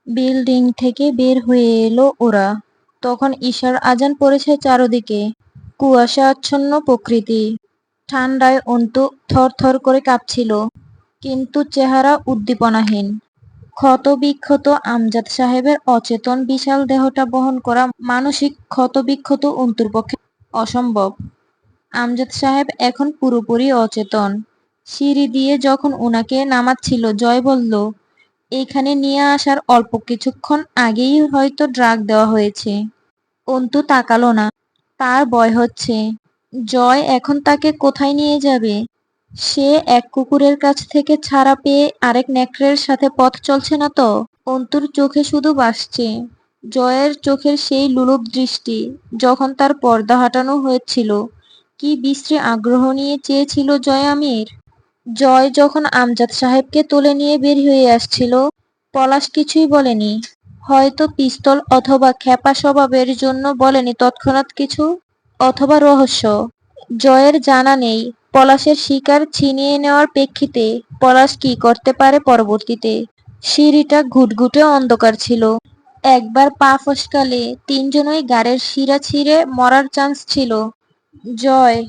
Building থেকে বের হয়ে এলো ওরা। তখন ঈশার আজান পড়েছে চারদিকে। কুয়াশা আচ্ছন্ন প্রকৃতি। ঠান্ডায় অন্তু থরথর করে কাঁপছিল, কিন্তু চেহারা উদ্দীপনাহীন। ক্ষতবিক্ষত আমজাদ সাহেবের অচেতন বিশাল দেহটা বহন করা মানসিক ক্ষতবিক্ষত অন্তুর পক্ষে অসম্ভব। আমজাদ সাহেব এখন পুরোপুরি অচেতন। সিঁড়ি দিয়ে যখন উনাকে নামাচ্ছিল, জয় বলল, এইখানে নিয়ে আসার অল্প কিছুক্ষণ আগেই হয়তো ড্রাগ দেওয়া হয়েছে। অন্তু তাকালো না। তার ভয় হচ্ছে, জয় এখন তাকে কোথায় নিয়ে যাবে। সে এক কুকুরের কাছ থেকে ছাড়া পেয়ে আরেক নেকড়ের সাথে পথ চলছে না তো। অন্তুর চোখে শুধু ভাসছে জয়ের চোখের সেই লোলুপ দৃষ্টি, যখন তার পর্দা হটানো হয়েছিল। কি বিশ্রী আগ্রহ নিয়ে চেয়েছিল জয় আমির। জয় যখন আমজাদ সাহেবকে তুলে নিয়ে বের হয়ে আসছিল, পলাশ কিছুই বলেনি। হয়তো পিস্তল অথবা ক্ষেপা স্বভাবের জন্য বলেনি তৎক্ষণাৎ কিছু, অথবা রহস্য। জয়ের জানা নেই পলাশের শিকার ছিনিয়ে নেওয়ার প্রেক্ষিতে পলাশ কি করতে পারে পরবর্তীতে। সিঁড়িটা ঘুটঘুটে অন্ধকার ছিল। একবার পা ফসকালে তিনজনই গাড়ের শিরা ছিঁড়ে মরার চান্স ছিল। জয়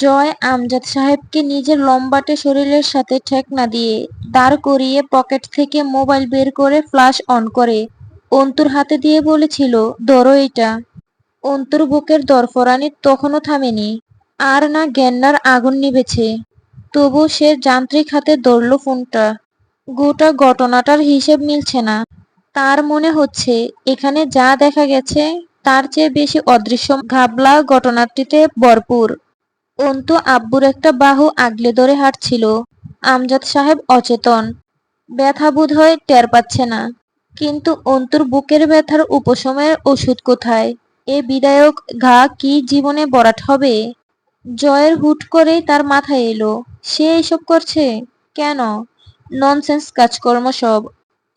জয় আমজাদ সাহেবকে নিজের লম্বাটে শরীরের সাথে ঠেকনা দিয়ে দাঁড় করিয়ে পকেট থেকে মোবাইল বের করে ফ্ল্যাশ অন করে অন্তুর হাতে দিয়ে বলেছিল, ধরো এটা। অন্তুর বুকের দরফরানি তখনও থামেনি। আর না গেন্নার আগুন নিভেছে। তবু সে যান্ত্রিক হাতে ধরল ফোনটা। গোটা ঘটনাটার হিসেব মিলছে না। তার মনে হচ্ছে এখানে যা দেখা গেছে তার চেয়ে বেশি অদৃশ্য ঘাবলা ঘটনাটিতে ভরপুর। অন্তু আব্বুর একটা বাহু আগলে ধরে হাঁটছিল। আমজাদ সাহেব অচেতন। ব্যথা বোধ হয় টের পাচ্ছে না। কিন্তু অন্তুর বুকের ব্যথার উপশমের ওষুধ কোথায়। এ বিদায়ক ঘা কি জীবনে ভরাট হবে। জয়ের হুট করেই তার মাথায় এলো, সে এসব করছে কেন। ননসেন্স কাজকর্ম সব।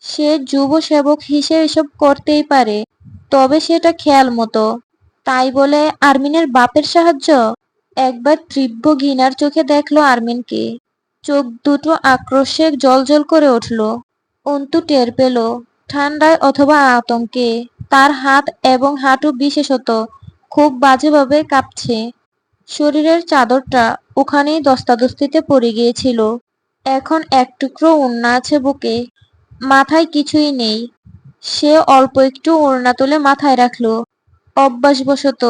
সে যুব সেবক হিসেবে এসব করতেই পারে, তবে সেটা খেয়াল মতো। তাই বলে আরমিনের বাপের সাহায্য। একবার তীব্র ঘৃণার চোখে দেখলো আরমিনকে। চোখ দুটো আক্রোশে জ্বলজ্বল করে উঠল। অন্তু টের পেল, ঠান্ডায় অথবা আতঙ্কে তার হাত এবং হাঁটু বিশেষত খুব বাজেভাবে কাঁপছে। শরীরের চাদরটা ওখানেই ধস্তাধস্তিতে পড়ে গিয়েছিল। এখন এক টুকরো ওড়না আছে বুকে, মাথায় কিছুই নেই। সে অল্প একটু ওড়না তুলে মাথায় রাখলো। অভ্যাসবশত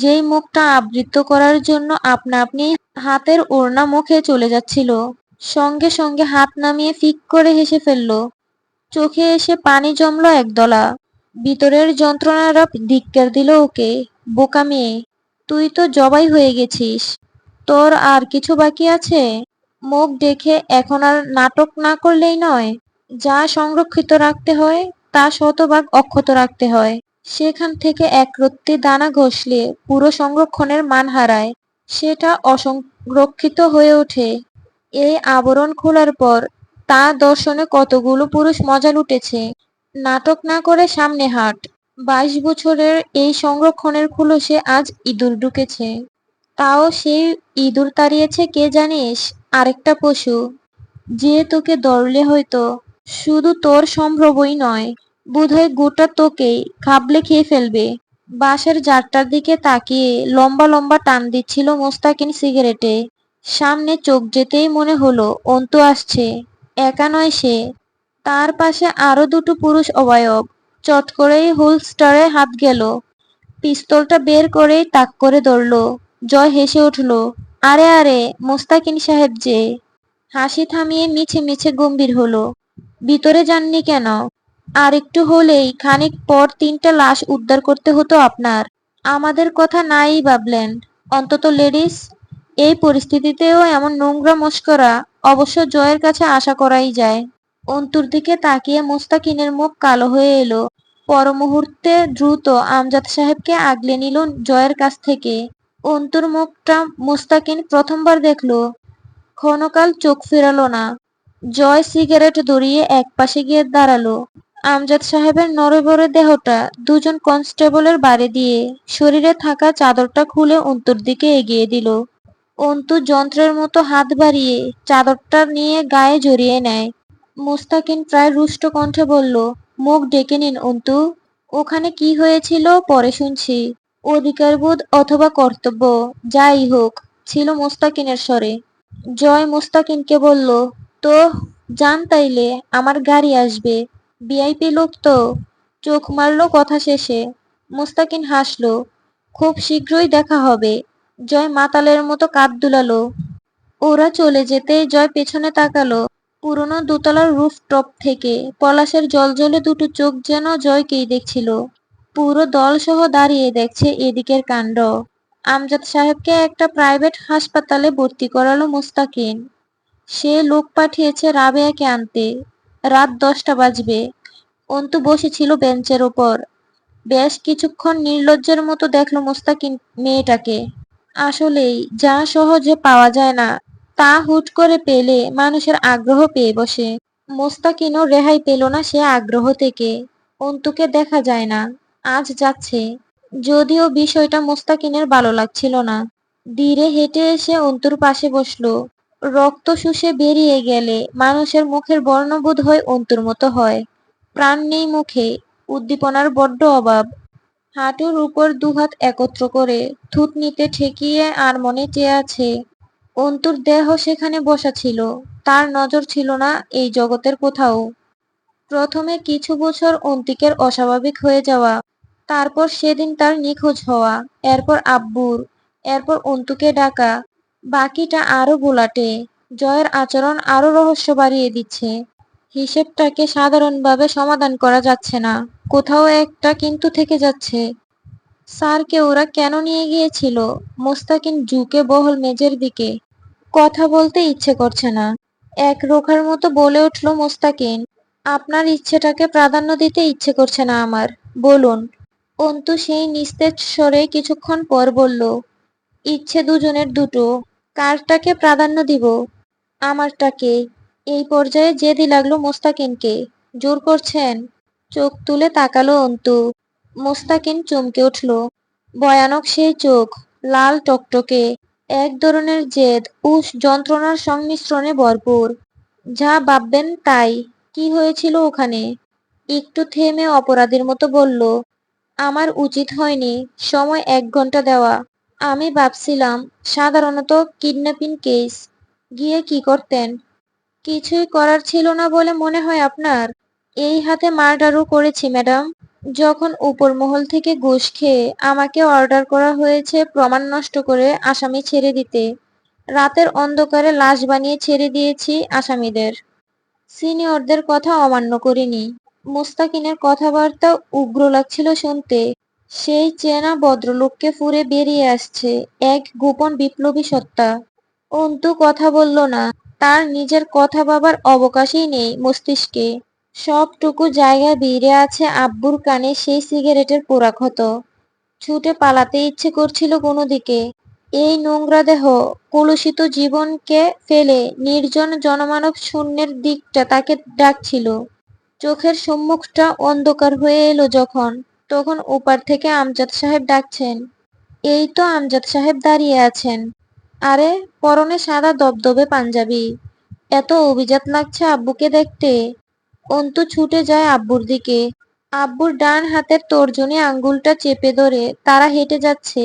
যেই মুখটা আবৃত করার জন্য আপনা আপনি হাতের ওড়না মুখে চলে যাচ্ছিল, সঙ্গে সঙ্গে হাত নামিয়ে ফিক করে হেসে ফেলল। চোখে এসে পানি জমল একদলা। ভিতরের যন্ত্রণারা ধিক্কার দিল ওকে। বোকা মেয়ে, তুই তো জবাই হয়ে গেছিস। তোর আর কিছু বাকি আছে। মুখ দেখে এখন আর নাটক না করলেই নয়। যা সংরক্ষিত রাখতে হয় তা শতভাগ অক্ষত রাখতে হয়। সেখান থেকে এক রত্তি দানা ঘষলে পুরো সংরক্ষণের মান হারায়। সেটা অসংরক্ষিত হয়ে ওঠে। এই আবরণ খোলার পর তা দর্শনে কতগুলো পুরুষ মজা লুটেছে। নাটক না করে সামনে হাঁট। 22 বছরের এই সংরক্ষণের খোলসে আজ ইঁদুর ঢুকেছে। তাও সেই ইঁদুর তাড়িয়েছে কে জানিস? আরেকটা পশু, যে তোকে ধরলে হয়তো শুধু তোর সম্ভ্রমই নয়, বোধহয় গোটা তোকেই খাবলে খেয়ে ফেলবে। বাঁশের জারটার দিকে তাকিয়ে লম্বা লম্বা টান দিচ্ছিল মোস্তাকিন সিগারেটে। সামনে চোখ যেতেই মনে হলো অন্তু আসছে। একা নয় সে, তার পাশে আরো দুটো পুরুষ অবয়ব। চট করেই হোলস্টারে হাত গেল। পিস্তলটা বের করেই তাক করে ধরল। জয় হেসে উঠল, আরে আরে মোস্তাকিন সাহেব যে। হাসি থামিয়ে মিছে মিছে গম্ভীর হলো, ভিতরে যাননি কেন? আর একটু হলেই খানিক পর 3টা লাশ উদ্ধার করতে হতো আপনার। আমাদের কথা নাই ভাবলেন, অন্তত লেডিস। এই পরিস্থিতিতেও এমন নোংরা মশকরা অবশ্য জয়ের কাছে আশা করাই যায়। অন্তুর দিকে তাকিয়ে মোস্তাকিনের মুখ কালো হয়ে এলো। পর মুহূর্তে দ্রুত আমজাদ সাহেবকে আগলে নিল জয়ের কাছ থেকে। অন্তুর মুখটা মোস্তাকিন প্রথমবার দেখলো। ক্ষণকাল চোখ ফেরালো না। জয় সিগারেট ধরিয়ে এক পাশে গিয়ে দাঁড়ালো। আমজাদ সাহেবের নড়বড়ে দেহটা দুজন কনস্টেবলের বাড়ি দিয়ে শরীরে থাকা চাদরটা খুলে অন্তুর দিকে এগিয়ে দিল। অন্তু যন্ত্রের মতো হাত বাড়িয়ে চাদরটা নিয়ে গায়ে জড়িয়ে নেয়। মুস্তাকিন প্রায় রুষ্ট কণ্ঠে বলল, মুখ ডেকে নিন অন্তু। ওখানে কি হয়েছিল পরে শুনছি। অধিকারবোধ অথবা কর্তব্য, যাই হোক, ছিল মুস্তাকিনের স্বরে। জয় মুস্তাকিনকে বলল, তো যান তাইলে, আমার গাড়ি আসবে। ভিআইপি লোক তো। চোখ মারল কথা শেষে। মুস্তাকিন হাসল। খুব শীঘ্রই দেখা হবে। জয় মাতালের মতো কাঁধ দুলালো। ওরা চলে যেতেই জয় পেছনে তাকালো। পুরনো দোতলার রুফটপ থেকে পলাশের জ্বলজ্বলে দুটো চোখ যেন জয়কেই দেখছিল। পুরো দলসহ দাঁড়িয়ে দেখছে এদিকের কাণ্ড। আমজাদ সাহেবকে একটা প্রাইভেট হাসপাতালে ভর্তি করালো মুস্তাকিন। সে লোক পাঠিয়েছে রাবেয়াকে আনতে। রাত 10টা বাজবে। অন্তু বসেছিল বেঞ্চের ওপর। বেশ কিছুক্ষণ নির্লজ্জের মতো দেখল মুস্তাকিন মেয়েটাকে। আসলেই যা সহজে পাওয়া যায় না, তা হুট করে পেলে মানুষের আগ্রহ পেয়ে বসে। মোস্তাকিনও রেহাই পেল না সে আগ্রহ থেকে। অন্তুকে দেখা যায় না, আজ যাচ্ছে। যদিও বিষয়টা মোস্তাকিনের ভালো লাগছিল না। ধীরে হেঁটে এসে অন্তুর পাশে বসলো। রক্ত শুষে বেরিয়ে গেলে মানুষের মুখের বর্ণবোধ হয় অন্তুর মতো হয়। প্রাণ নেই মুখে, উদ্দীপনার বড্ড অভাব। হাঁটুর উপর দুহাত একত্র করে থুতনিতে ঠেকিয়ে আর মনে চেয়ে আছে। অন্তুর দেহ সেখানে বসা ছিল। তার নজর ছিল না এই জগতের কোথাও। প্রথমে কিছু বছর অন্তিকের অস্বাভাবিক হয়ে যাওয়া, তারপর সেদিন তার নিখোঁজ হওয়া, এরপর আব্বুর, এরপর অন্তুকে ডাকা। বাকিটা আরো গোলাটে। জয়ের আচরণ আরো রহস্য বাড়িয়ে দিচ্ছে। হিসেবটাকে সাধারণভাবে সমাধান করা যাচ্ছে না, কোথাও একটা কিন্তু থেকে যাচ্ছে। স্যারকে ওরা কেন নিয়ে গিয়েছিল? মোস্তাকিন ঝুঁকে বহল মেজের দিকে। কথা বলতে ইচ্ছে করছে না। এক রোখার মতো বলে উঠল মোস্তাকিন, আপনার ইচ্ছেটাকে প্রাধান্য দিতে ইচ্ছে করছে না আমার। বলুন। অন্তু সেই নিস্তেজ স্বরে কিছুক্ষণ পর বলল, ইচ্ছে দুজনের দুটো। কারটাকে প্রাধান্য দিব? আমারটাকে। এই পর্যায়ে জেদি লাগলো মোস্তাকিনকে। জোর করছেন? চোখ তুলে তাকালো অন্তু। মোস্তাকিন চমকে উঠল। ভয়ানক সেই চোখ, লাল টকটকে, এক ধরনের জেদ ও যন্ত্রণার সংমিশ্রণে ভরপুর। যা ভাববেন তাই। কি হয়েছিল ওখানে? একটু থেমে অপরাধীর মতো বলল, আমার উচিত হয়নি সময় 1 ঘন্টা দেওয়া। আমি ভাবছিলাম সাধারণত কিডন্যাপিং কেস। গিয়ে কি করতেন? কিছুই করার ছিল না বলে মনে হয় আপনার? এই হাতে মার্ডারও করেছি ম্যাডাম। যখন উপর মহল থেকে ঘুষ খেয়ে আমাকে অর্ডার করা হয়েছে প্রমাণ নষ্ট করে আসামি ছেড়ে দিতে, রাতের অন্ধকারে লাশ বানিয়ে ছেড়ে দিয়েছি আসামিদের। সিনিয়রদের কথা অমান্য করিনি। মুস্তাকিনের কথাবার্তা উগ্র লাগছিল শুনতে। সেই চেনা ভদ্রলোককে ফুঁড়ে বেরিয়ে আসছে এক গোপন বিপ্লবী সত্তা। অন্তু কথা বলল না। তার নিজের কথা ভাবার অবকাশই নেই মস্তিষ্কে। সবটুকু জায়গা ভিড়ে আছে আব্বুর কানে সেই সিগারেটের পোড়া ক্ষত। ছুটে পালাতে ইচ্ছে করছিল কোনো দিকে। এই নোংরা দেহ, কলুষিত জীবনকে ফেলে নির্জন জনমানব শূন্যের দিকটা তাকে ডাকছিল। চোখের সম্মুখটা অন্ধকার হয়ে এলো যখন, তখন ওপার থেকে আমজাদ সাহেব ডাকছেন। এই তো আমজাদ সাহেব দাঁড়িয়ে আছেন। আরে, পরনে সাদা দবদবে পাঞ্জাবি। এত অভিজাত লাগছে আব্বুকে দেখতে। অন্তু ছুটে যায় আব্বুর দিকে। আব্বুর ডান হাতের তর্জনী আঙ্গুলটা চেপে ধরে তারা হেঁটে যাচ্ছে।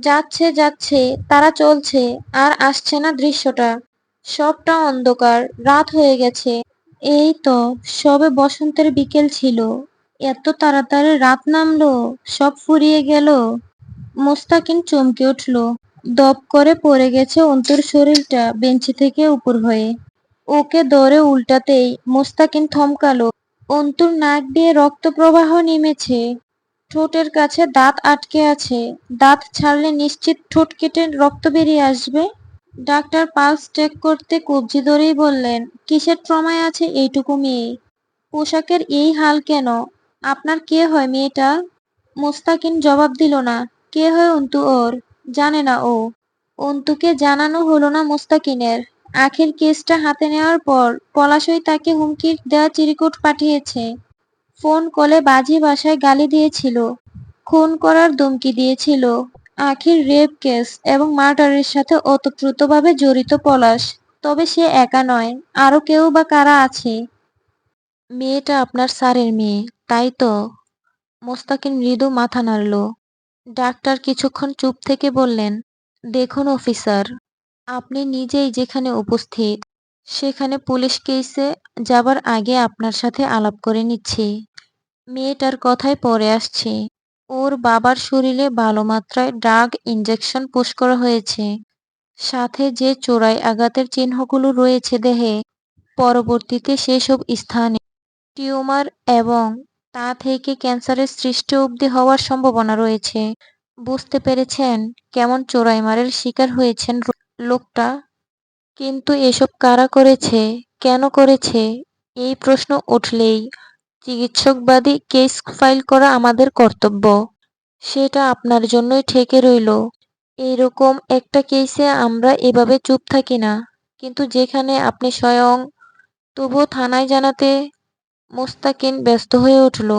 যাচ্ছে যাচ্ছে, তারা চলছে, আর আসছে না দৃশ্যটা। সবটা অন্ধকার, রাত হয়ে গেছে। এই তো সবে বসন্তের বিকেল ছিল, এত তাড়াতাড়ি রাত নামলো, সব ফুরিয়ে গেল। মোস্তাকিন চমকে উঠল। দপ করে পড়ে গেছে অন্তুর শরীরটা বেঞ্চি থেকে উপর হয়ে। ওকে ধরে উল্টাতেই মোস্তাকিন থমকালো। অন্তুর নাক দিয়ে রক্ত প্রবাহ নেমেছে। ঠোঁটের কাছে দাঁত আটকে আছে। দাঁত ছাড়লে নিশ্চিত ঠোঁট কেটে রক্ত বেরিয়ে আসবে। ডাক্তার পালস চেক করতে কবজি ধরেই বললেন, কিসের ট্রমায় আছে এইটুকু মেয়ে? পোশাকের এই হাল কেন? আপনার কে হয় মেয়েটা? মোস্তাকিন জবাব দিল না। কে হয় অন্তু ওর? জানে না ও। অন্তুকে জানানো হলো না মোস্তাকিনের। আখের কেসটা হাতে নেওয়ার পর পলাশই তাকে হুমকির দেওয়া চিরকুট পাঠিয়েছে। ফোন কলে বাজে ভাষায় গালি দিয়েছিল, খুন করার ধমকি দিয়েছিল। আখির রেপ কেস এবং মার্ডারের সাথে ওতপ্রোতভাবে জড়িত পলাশ। তবে সে একা নয়, আরো কেউ বা কারা আছে। মেয়েটা আপনার স্যারের মেয়ে, তাই তো? মোস্তাকিন মৃদু মাথা নাড়ল। ডাক্তার কিছুক্ষণ চুপ থেকে বললেন, দেখুন অফিসার, আপনি নিজেই যেখানে উপস্থিত, সেখানে পুলিশ কেসে যাবার আগে আপনার সাথে আলাপ করে নিচ্ছি। মেয়েটার কথায় পরে আসছি। ওর বাবার শরীরে ভালো মাত্রায় ড্রাগ ইনজেকশন পুশ করা হয়েছে। সাথে যে চোরাই আঘাতের চিহ্নগুলো রয়েছে দেহে, পরবর্তীতে সেসব স্থানে টিউমার এবং তা থেকে ক্যান্সারের সৃষ্টি অবধি হওয়ার সম্ভাবনা রয়েছে। বুঝতে পেরেছেন কেমন চোরাই মারের শিকার হয়েছেন লোকটা? কিন্তু এসব কারা করেছে, কেন করেছে, এই প্রশ্ন উঠলেই চিকিৎসকবাদী কেস ফাইল করা আমাদের কর্তব্য। সেটা আপনার জন্যই ঠেকে রইল। এইরকম একটা কেসে আমরা এভাবে চুপ থাকি না। কিন্তু যেখানে আপনি স্বয়ং, তবুও থানায় জানাতে। মোস্তাকিন ব্যস্ত হয়ে উঠল।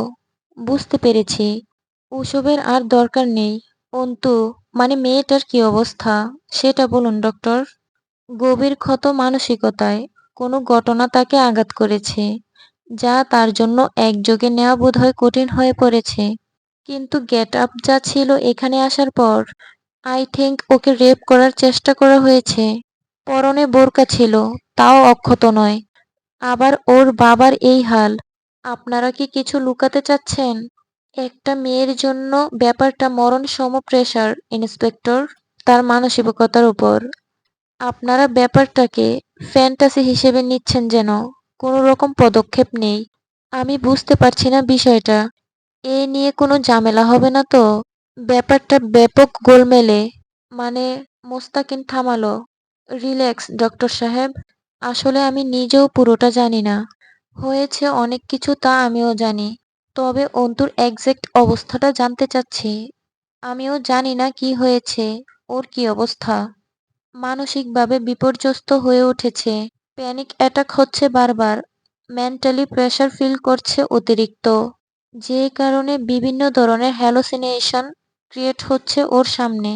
বুঝতে পেরেছি, ওসবের আর দরকার নেই। অন্তু, মানে মেয়েটার কি অবস্থা, সেটা বলুন ডক্টর। গভীর ক্ষত মানসিকতায়। কোনো ঘটনা তাকে আঘাত করেছে, যা তার জন্য একযোগে নেওয়া বোধহয় কঠিন হয়ে পড়েছে। কিন্তু গেট আপ যা ছিল এখানে আসার পর, আই থিংক ওকে রেপ করার চেষ্টা করা হয়েছে। পরনে বোরকা ছিল, তাও অক্ষত নয়। আবার ওর বাবার এই হাল। আপনারা কি কিছু লুকাতে চাচ্ছেন? একটা মেয়ের জন্য ব্যাপারটা মরণ সম প্রেশার, ইন্সপেক্টর, তার মানসিকতার উপর। আপনারা ব্যাপারটাকে ফ্যান্টাসি হিসেবে নিচ্ছেন যেন। কোনো রকম পদক্ষেপ নেই। আমি বুঝতে পারছি না বিষয়টা। এ নিয়ে কোনো ঝামেলা হবে না তো? ব্যাপারটা ব্যাপক গোলমেলে। মানে, মোস্তাকিন থামালো। রিল্যাক্স ডক্টর সাহেব। আসলে আমি নিজেও পুরোটা জানি না। হয়েছে অনেক কিছু, তা আমিও জানি। তবে অন্তুর এক্সাক্ট অবস্থাটা জানতে চাচ্ছি। আমিও জানি না কি হয়েছে, ওর কি অবস্থা। মানসিকভাবে বিপর্যস্ত হয়ে উঠেছে। প্যানিক অ্যাটাক হচ্ছে বারবার। মেন্টালি প্রেশার ফিল করছে অতিরিক্ত। যে কারণে বিভিন্ন ধরনের হ্যালোসিনেশন ক্রিয়েট হচ্ছে ওর সামনে।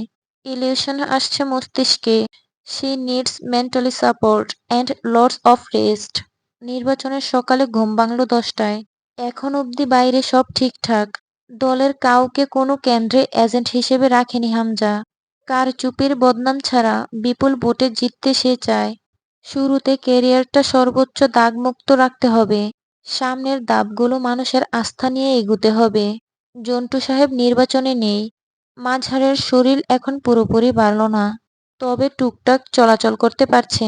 ইলিউশন আসছে মস্তিষ্কে। She needs mentally support and lots of rest. নির্বাচনের সকালে ঘুম ভাঙল 10টায়। এখন অবধি বাইরে সব ঠিকঠাক। দলের কাউকে কোনো কেন্দ্রে এজেন্ট হিসেবে রাখেনি হামজা। কারচুপির বদনাম ছাড়া বিপুল ভোটে জিততে সে চায়। শুরুতে ক্যারিয়ারটা সর্বোচ্চ দাগমুক্ত রাখতে হবে। সামনের ধাপগুলো মানুষের আস্থা নিয়ে এগুতে হবে। জন্টু সাহেব নির্বাচনে নেই। মাঝারের শরীর এখন পুরোপুরি ভালো না, তবে টুকটাক চলাচল করতে পারছে।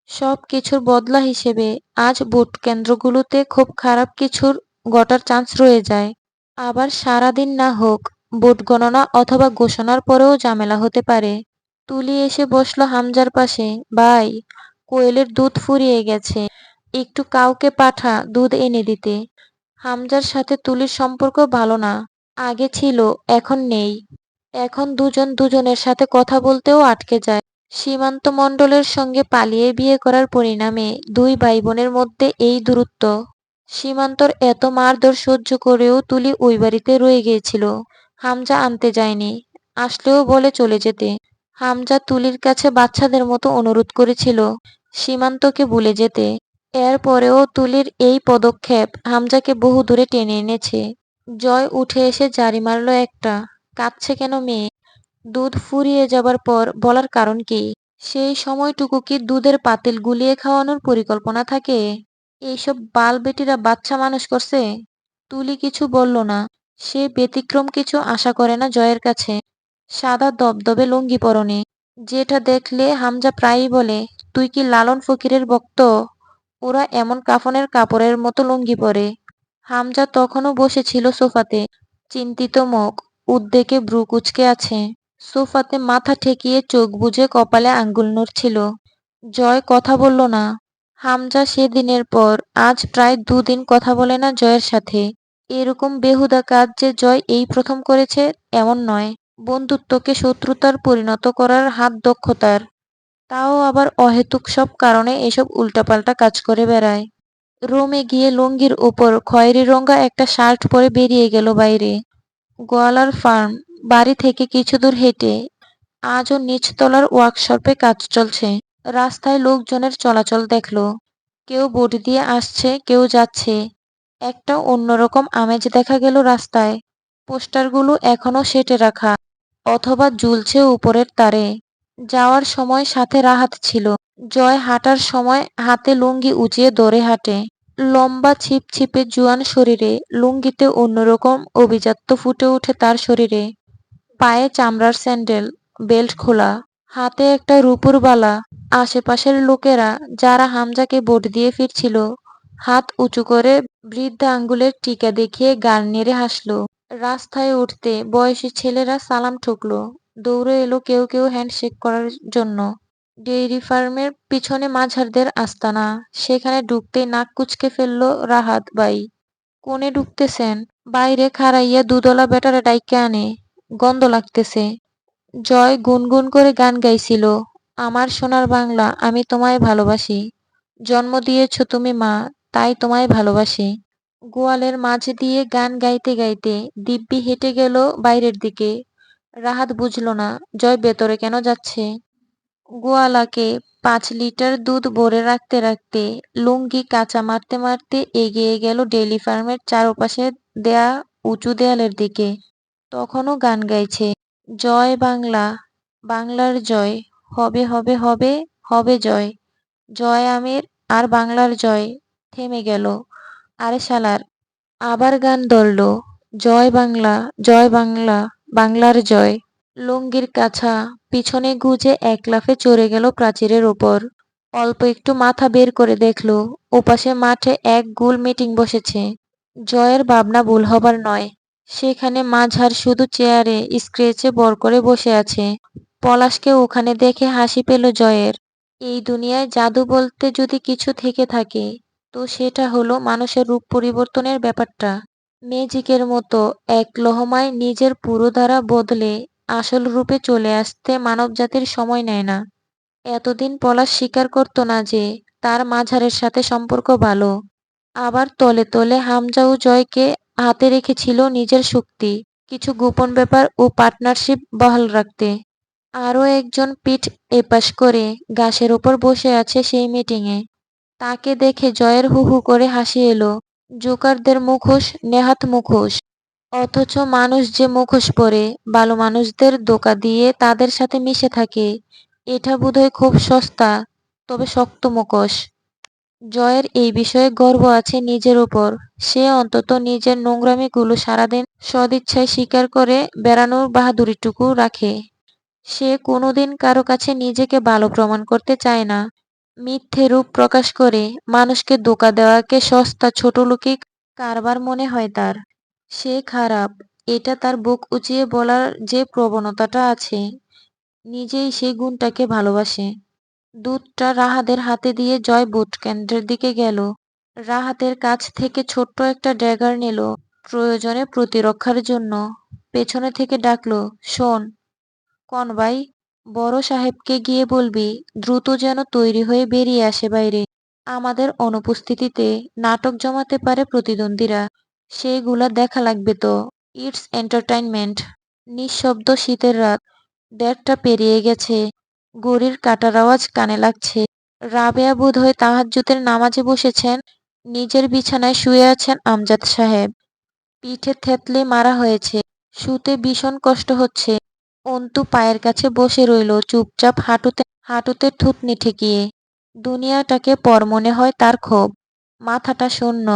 সব কিছুর বদলা হিসেবে আজ ভোট কেন্দ্রগুলোতে খুব খারাপ কিছুর ঘটার চান্স রয়ে যায়। আবার সারাদিন না হোক, ভোট গণনা অথবা ঘোষণার পরেও ঝামেলা হতে পারে। তুলি এসে বসল হামজার পাশে। ভাই, কোয়েলের দুধ ফুরিয়ে গেছে, একটু কাউকে পাঠা দুধ এনে দিতে। হামজার সাথে তুলির সম্পর্ক ভালো না। আগে ছিল, এখন নেই। এখন দুজন দুজনের সাথে কথা বলতেও আটকে যায়। সীমান্ত মণ্ডলের সঙ্গে পালিয়ে বিয়ে করার পরিণামে দুই ভাই বোনের মধ্যে এই দূরত্ব। সীমান্তর এত মারধর সহ্য করেও তুলি ওই বাড়িতে রয়ে গিয়েছিল। হামজা আনতে যায়নি, আসলেও বলে চলে যেতে। হামজা তুলির কাছে বাচ্চাদের মতো অনুরোধ করেছিল সীমান্তকে ভুলে যেতে। এরপরেও তুলির এই পদক্ষেপ হামজাকে বহু দূরে টেনে এনেছে। জয় উঠে এসে জারি মারল একটা। কাঁদছে কেন মেয়ে? দুধ ফুরিয়ে যাবার পর বলার কারণ কি? সেই সময়টুকু কি দুধের পাতিল গুলিয়ে খাওয়ানোর পরিকল্পনা থাকে? এইসব বাল বেটিরা বাচ্চা মানুষ করছে? তুলি কিছু বলল না। সে ব্যতিক্রম কিছু আশা করে না জয়ের কাছে। সাদা দবদবে লুঙ্গি পরনে, যেটা দেখলে হামজা প্রায়ই বলে, তুই কি লালন ফকিরের ভক্ত? ওরা এমন কাফনের কাপড়ের মতো লুঙ্গি পরে। হামজা তখনও বসেছিল সোফাতে, চিন্তিত মুখ, উদ্বেগে ভ্রু কুঁচকে আছে। সোফাতে মাথা ঠেকিয়ে চোখ বুজে কপালে আঙ্গুল নড়ছিল। জয় কথা বলল না। হামজা সেদিনের পর আজ প্রায় 2 দিন কথা বলে না জয়ের সাথে। এরকম বেহুদা কাজ যে জয় এই প্রথম করেছে এমন নয়। বন্ধুত্বকে শত্রুতার পরিণত করার হাত দক্ষতার। তাও আবার অহেতুক সব কারণে এসব উল্টাপাল্টা কাজ করে বেড়ায়। রুমে গিয়ে লুঙ্গির উপর খয়েরি রঙা একটা শার্ট পরে বেরিয়ে গেল বাইরে। গোয়ালার ফার্ম, বাড়ি থেকে কিছু দূর হেঁটে। আজও নিচতলার ওয়ার্কশপে কাজ চলছে। রাস্তায় লোকজনের চলাচল দেখল। কেউ বোট দিয়ে আসছে, কেউ যাচ্ছে। একটা অন্যরকম আমেজ দেখা গেল রাস্তায়। পোস্টারগুলো এখনো সেটে রাখা, অথবা ঝুলছে উপরের তারে। যাওয়ার সময় সাথে রাহাত ছিল। জয় হাঁটার সময় হাতে লুঙ্গি উঁচিয়ে ধরে হাঁটে। লম্বা ছিপছিপে জোয়ান শরীরে লুঙ্গিতে অন্যরকম অভিজাত্য ফুটে ওঠে তার শরীরে। পায়ে চামড়ার স্যান্ডেল, বেল্ট খোলা, হাতে একটা রূপোর বালা। আশেপাশের লোকেরা, যারা হামজাকে ভোট দিয়ে ফিরছিল, হাত উঁচু করে বৃদ্ধা আঙ্গুলের টিকা দেখিয়ে গাল নেড়ে হাসল। রাস্তায় উঠতে বয়সী ছেলেরা সালাম ঠুকলো। দৌড়ে এলো কেউ কেউ হ্যান্ডশেক করার জন্য। ডেইরি ফার্মের পিছনে মাঝারদের আস্তানা। সেখানে ঢুকতেই নাক কুঁচকে ফেলল রাহাত বাই। কোনে ঢুকতেছেন? বাইরে খাড়াইয়া দুধওয়ালা বেটারে ডাইক্কা আনে। গন্ধ লাগতেছে। জয় গুনগুন করে গান গাইছিল। আমার সোনার বাংলা, আমি তোমায় ভালোবাসি। জন্ম দিয়েছ তুমি মা, তাই তোমায় ভালোবাসি। গোয়ালের মাঝ দিয়ে গান গাইতে গাইতে দিব্যি হেঁটে গেল বাইরের দিকে। রাহাত বুঝল না জয় ভেতরে কেন যাচ্ছে। গোয়ালাকে 5 লিটার দুধ ভরে রাখতে রাখতে লুঙ্গি কাঁচা মারতে মারতে এগিয়ে গেল ডেইরি ফার্মের চারপাশে দেয়া উঁচু দেয়ালের দিকে। তখনও গান গাইছে, জয় বাংলা, বাংলার জয়, হবে হবে হবে, হবে জয়। জয় আমির আর বাংলার জয়। থেমে গেল। আরে শালার, আবার গান ধরল, জয় বাংলা, জয় বাংলা, বাংলার জয়। লুঙ্গির কাছা পিছনে গুজে এক লাফে চড়ে গেল প্রাচীরের ওপর। অল্প একটু মাথা বের করে দেখল ওপাশে মাঠে এক গোল মিটিং বসেছে। জয়ের ভাবনা ভুল হবার নয়। সেখানে মাঝার শুধু চেয়ারে স্ক্রেচে ভর করে বসে আছে। পলাশকে ওখানে দেখে হাসি পেল জয়ের। এই দুনিয়ায় জাদু বলতে যদি কিছু থেকে থাকে, তো সেটা হলো মানুষের রূপ পরিবর্তনের ব্যাপারটা। ম্যাজিকের মতো এক লহমায় নিজের পুরো ধারা বদলে আসল রূপে চলে আসতে মানবজাতির সময় নেয় না। এতদিন পলাশ স্বীকার করত না যে তার মাঝারের সাথে সম্পর্ক ভালো। আবার তলে তলে হামজা ও জয়কে হাতে রেখেছিল নিজের শক্তি, কিছু গোপন ব্যাপার ও পার্টনারশিপ বহাল রাখতে। আরও একজন পিঠ এপাশ করে ঘাসের ওপর বসে আছে সেই মিটিংয়ে। তাকে দেখে জয়ের হু হু করে হাসি এলো। জোকারদের মুখোশ নেহাত মুখোশ। অথচ মানুষ যে মুখোশ পরে ভালো মানুষদের ধোঁকা দিয়ে তাদের সাথে মিশে থাকে, এটা বোধহয় খুব সস্তা তবে শক্ত মুখোশ। জয়ের এই বিষয়ে গর্ব আছে নিজের উপর। সে অন্তত নিজের নোংরামিগুলো সারাদিন সদিচ্ছায় স্বীকার করে বেড়ানোর বাহাদুরিটুকু রাখে। সে কোনোদিন কারো কাছে নিজেকে ভালো প্রমাণ করতে চায় না। মিথ্যে রূপ প্রকাশ করে মানুষকে ধোঁকা দেওয়াকে সস্তা ছোটলোকি কারবার মনে হয় তার। সে খারাপ, এটা তার বুক উঁচিয়ে বলার যে প্রবণতাটা আছে, নিজেই সেই গুণটাকে ভালোবাসে। দুধটা রাহাতের হাতে দিয়ে জয় ভোট কেন্দ্রের দিকে গেল। রাহাতের কাছ থেকে ছোট্ট একটা ড্যাগার নিল, প্রয়োজনে প্রতিরক্ষার জন্য। পেছনে থেকে ডাকলো, শোন কন ভাই, বড় সাহেবকে গিয়ে বলবি দ্রুত যেন তৈরি হয়ে বেরিয়ে আসে বাইরে। আমাদের অনুপস্থিতিতে নাটক জমাতে পারে প্রতিদ্বন্দ্বীরা, সেইগুলা দেখা লাগবে তো। It's entertainment. নিঃশব্দ শীতের রাত। 1:30 পেরিয়ে গেছে। ঘড়ির কাঁটার আওয়াজ কানে লাগছে। রাবেয়া বোধহয় তাহাজ্জুদের নামাজে বসেছেন। নিজের বিছানায় শুয়ে আছেন আমজাদ সাহেব। পিঠে থেতলে মারা হয়েছে। শুতে ভীষণ কষ্ট হচ্ছে। অন্তু পায়ের কাছে বসে রইল চুপচাপ, হাঁটুতে হাঁটুতে থুতনি ঠেকিয়ে। দুনিয়াটাকে পর মনে হয় তার ক্ষোভ। মাথাটা শূন্য।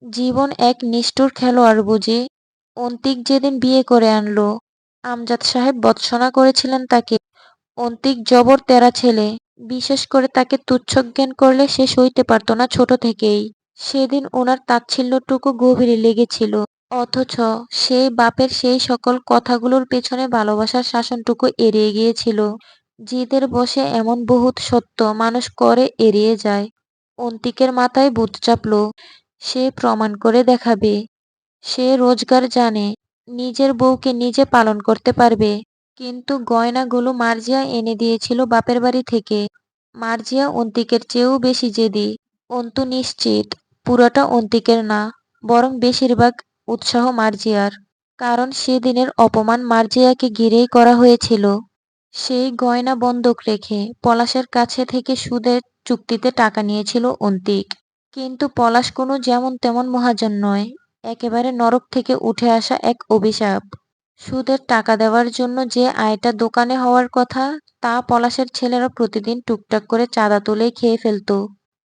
জীবন এক নিষ্ঠুর খেলোয়াড় বুঝি। অন্তিক যেদিন বিয়ে করে আনলো, আমজাদ সাহেব ভর্ৎসনা করেছিলেন তাকে। অন্তিক জবর তেরা ছেলে। বিশেষ করে তাকে তুচ্ছজ্ঞান করলে সে সইতে পারত না ছোট থেকেই। সেদিন ওনার তাচ্ছিল্যটুকু গভীরে লেগেছিল। অথচ সেই বাপের সেই সকল কথাগুলোর পেছনে ভালোবাসার শাসনটুকু এড়িয়ে গিয়েছিল। জিদের বশে এমন বহুত সত্য মানুষ করে এড়িয়ে যায়। অন্তিকের মাথায় ভূত চাপল। সে প্রমাণ করে দেখাবে। সে রোজগার জানে, নিজের বউকে নিজে পালন করতে পারবে। কিন্তু গয়নাগুলো মার্জিয়া এনে দিয়েছিল বাপের বাড়ি থেকে। মার্জিয়া অন্তিকের চেয়েও বেশি জেদি। অন্তু নিশ্চিত পুরোটা অন্তিকের না, বরং বেশিরভাগ উৎসাহ মার্জিয়ার। কারণ সেদিনের অপমান মার্জিয়াকে ঘিরেই করা হয়েছিল। সেই গয়না বন্ধক রেখে পলাশের কাছে থেকে সুদের চুক্তিতে টাকা নিয়েছিল অন্তিক। কিন্তু পলাশ কোনো যেমন তেমন মহাজন নয়, একেবারে নরক থেকে উঠে আসা এক অভিশাপ। সুদের টাকা দেওয়ার জন্য যে আয়টা দোকানে হওয়ার কথা, তা পলাশের ছেলেরা প্রতিদিন টুকটাক করে চাঁদা তুলেই খেয়ে ফেলত।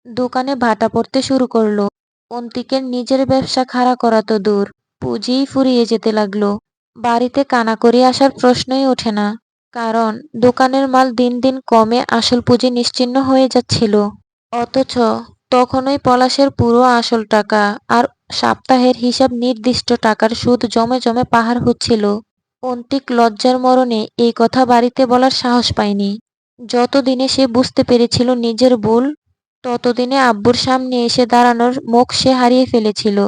দোকানে ভাটা পড়তে শুরু করলো। অন্তিকের নিজের ব্যবসা খাড়া করা তো দূর, পুঁজিই ফুরিয়ে যেতে লাগলো। বাড়িতে কানাকড়ি আসার প্রশ্নই ওঠে না, কারণ দোকানের মাল দিন দিন কমে আসল পুঁজি নিশ্চিহ্ন হয়ে যাচ্ছিল। অথচ তখনই পলাশের পুরো আসল টাকা আর সপ্তাহের হিসাব নির্দিষ্ট টাকার সুদ জমে জমে পাহাড় হচ্ছিল। অন্তিক লজ্জার মরণে এই কথা বাড়িতে বলার সাহস পায়নি। যতদিনে সে বুঝতে পেরেছিল নিজের ভুল, ততদিনে আব্বুর সামনে এসে দাঁড়ানোর মুখ সে হারিয়ে ফেলেছিল।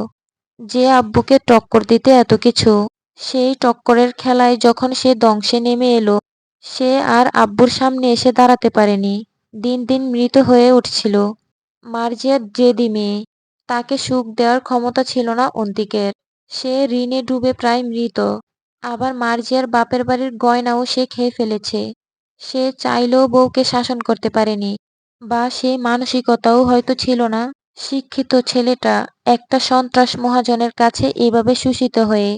যে আব্বুকে টক্কর দিতে এত কিছু, সেই টক্করের খেলায় যখন সে ধ্বংসে নেমে এলো, সে আর আব্বুর সামনে এসে দাঁড়াতে পারেনি। দিন দিন মৃত হয়ে উঠছিল। মার্জিয়া জেদি মেয়ে, তাকে সুখ দেওয়ার ক্ষমতা ছিল না অন্তিকের। সে ঋণে ডুবে প্রায় মৃত। আবার মার্জিয়ার বাপের বাড়ির গয়নাও সে খেয়ে ফেলেছে। সে চাইলেও বউকে শাসন করতে পারেনি, বা সেই মানসিকতাও হয়তো ছিল না। শিক্ষিত ছেলেটা একটা সন্ত্রাস মহাজনের কাছে এভাবে শোষিত হয়ে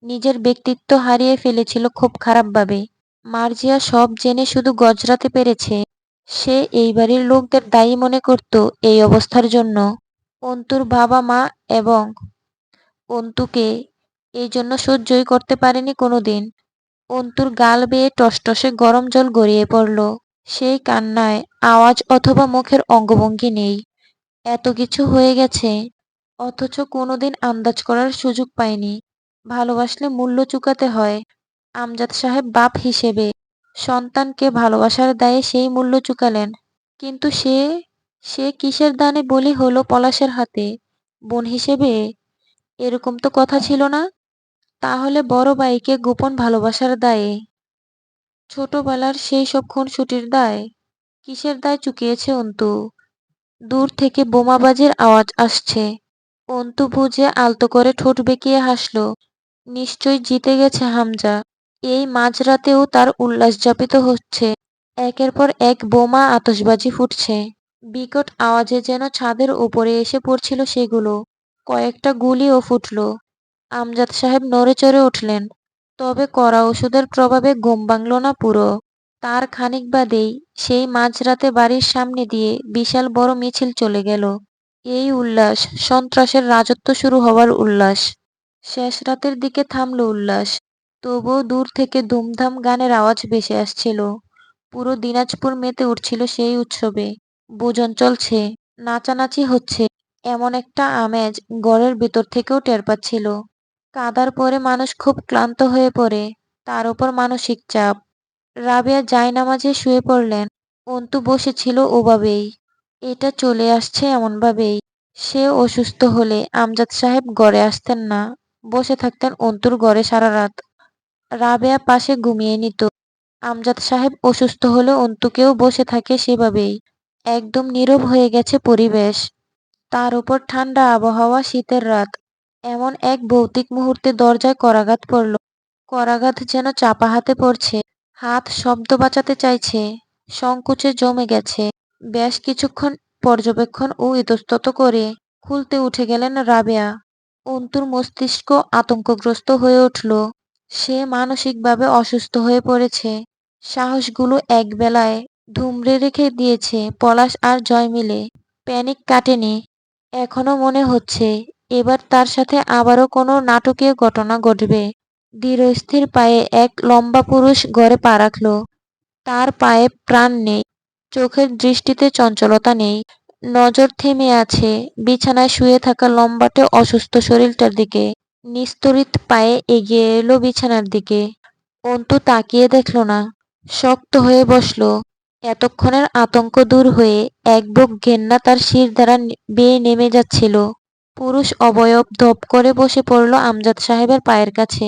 নিজের ব্যক্তিত্ব হারিয়ে ফেলেছিল খুব খারাপভাবে। মার্জিয়া সব জেনে শুধু গজরাতে পেরেছে। সে এই বাড়ির লোকদের দায়ী মনে করত এই অবস্থার জন্য। অন্তুর বাবা মা এবং অন্তুকে এই জন্য সহ্যই করতে পারেনি কোনোদিন। অন্তুর গাল বেয়ে টসটসে গরম জল গড়িয়ে পড়ল। সেই কান্নায় আওয়াজ অথবা মুখের অঙ্গভঙ্গি নেই। এত কিছু হয়ে গেছে, অথচ কোনোদিন আন্দাজ করার সুযোগ পায়নি। ভালোবাসলে মূল্য চুকাতে হয়। আমজাদ সাহেব বাপ হিসেবে সন্তানকে ভালোবাসার দায়ে সেই মূল্য চুকালেন। কিন্তু সে সে কিসের দানে বলি হলো পলাশের হাতে? বোন হিসেবে? এরকম তো কথা ছিল না। তাহলে বড় ভাইকে গোপন ভালোবাসার দায়ে? ছোটবেলার সেই সব খুনসুটির দায়? কিসের দায় চুকিয়েছে অন্তু? দূর থেকে বোমাবাজির আওয়াজ আসছে। অন্তু বুঝে আলতো করে ঠোঁট বেঁকিয়ে হাসল। নিশ্চয়ই জিতে গেছে হামজা। এই মাঝরাতেও তার উল্লাস যাপিত হচ্ছে। একের পর এক বোমা আতশবাজি ফুটছে। বিকট আওয়াজে যেন ছাদের উপরে এসে পড়ছিল সেগুলো। কয়েকটা গুলিও ফুটল। আমজাদ সাহেব নড়েচড়ে উঠলেন। তবে কড়া ওষুধের প্রভাবে ঘুম ভাঙল না পুরো। তার খানিক বাদেই সেই মাঝরাতে বাড়ির সামনে দিয়ে বিশাল বড় মিছিল চলে গেল। এই উল্লাস সন্ত্রাসের রাজত্ব শুরু হওয়ার উল্লাস। শেষ রাতের দিকে থামল উল্লাস। তবুও দূর থেকে ধুমধাম গানের আওয়াজ ভেসে আসছিল। পুরো দিনাজপুর মেতে উঠছিল সেই উৎসবে। ভোজন চলছে, নাচানাচি হচ্ছে, এমন একটা আমেজ ঘরের ভেতর থেকেও টের পাচ্ছিল। কাদার পরে মানুষ খুব ক্লান্ত হয়ে পড়ে, তার উপর মানসিক চাপ। রাবেয়া জায়নামাজে শুয়ে পড়লেন। অন্তু বসেছিল ওভাবেই। এটা চলে আসছে এমনভাবেই। সে অসুস্থ হলে আমজাদ সাহেব ঘরে আসতেন না, বসে থাকতেন অন্তুর ঘরে সারা রাত। রাবেয়া পাশে ঘুমিয়ে নিত। আমজাদ সাহেব অসুস্থ হলে অন্তুকেও বসে থাকে সেভাবেই। একদম নীরব হয়ে গেছে পরিবেশ। তার উপর ঠান্ডা আবহাওয়া, শীতের রাত। এমন এক ভৌতিক মুহূর্তে দরজায় করাঘাত পড়ল। করাঘাত যেন চাপা হাতে পড়ছে। হাত শব্দ বাঁচাতে চাইছে, সংকোচে জমে গেছে। বেশ কিছুক্ষণ পর্যবেক্ষণ ও ইতস্তত করে খুলতে উঠে গেলেন রাবেয়া। অন্তুর মস্তিষ্ক আতঙ্কগ্রস্ত হয়ে উঠল। সে মানসিকভাবে অসুস্থ হয়ে পড়েছে। সাহসগুলো একবেলায় দুমড়ে রেখে দিয়েছে পলাশ আর জয় মিলে। প্যানিক কাটেনি। এখনো মনে হচ্ছে এবার তার সাথে আবারও কোনো নাটকীয় ঘটনা ঘটবে। ধীরস্থির পায়ে এক লম্বা পুরুষ ঘরে পা রাখল। তার পায়ে প্রাণ নেই, চোখের দৃষ্টিতে চঞ্চলতা নেই। নজর থেমে আছে বিছানায় শুয়ে থাকা লম্বাটে অসুস্থ শরীরটার দিকে। নিস্তড়িত পায়ে এগিয়ে এলো বিছানার দিকে। অন্তু তাকিয়ে দেখল না, শক্ত হয়ে বসল। এতক্ষণের আতঙ্ক দূর হয়ে এক বুক ঘেন্না তার শির দ্বারা বেয়ে নেমে যাচ্ছিল। পুরুষ অবয়ব ধপ করে বসে পড়ল আমজাদ সাহেবের পায়ের কাছে।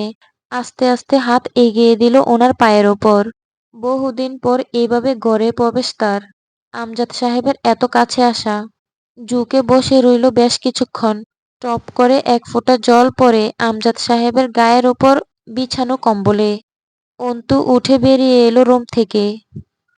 আস্তে আস্তে হাত এগিয়ে দিল ওনার পায়ের ওপর। বহুদিন পর এভাবে ঘরে প্রবেশ তার। আমজাদ সাহেবের এত কাছে আসা। ঝুঁকে বসে রইল বেশ কিছুক্ষণ। টপ করে এক ফোঁটা জল পড়ে আমজাদ সাহেবের গায়ের ওপর বিছানো কম্বলে। অন্তু উঠে বেরিয়ে এলো রুম থেকে।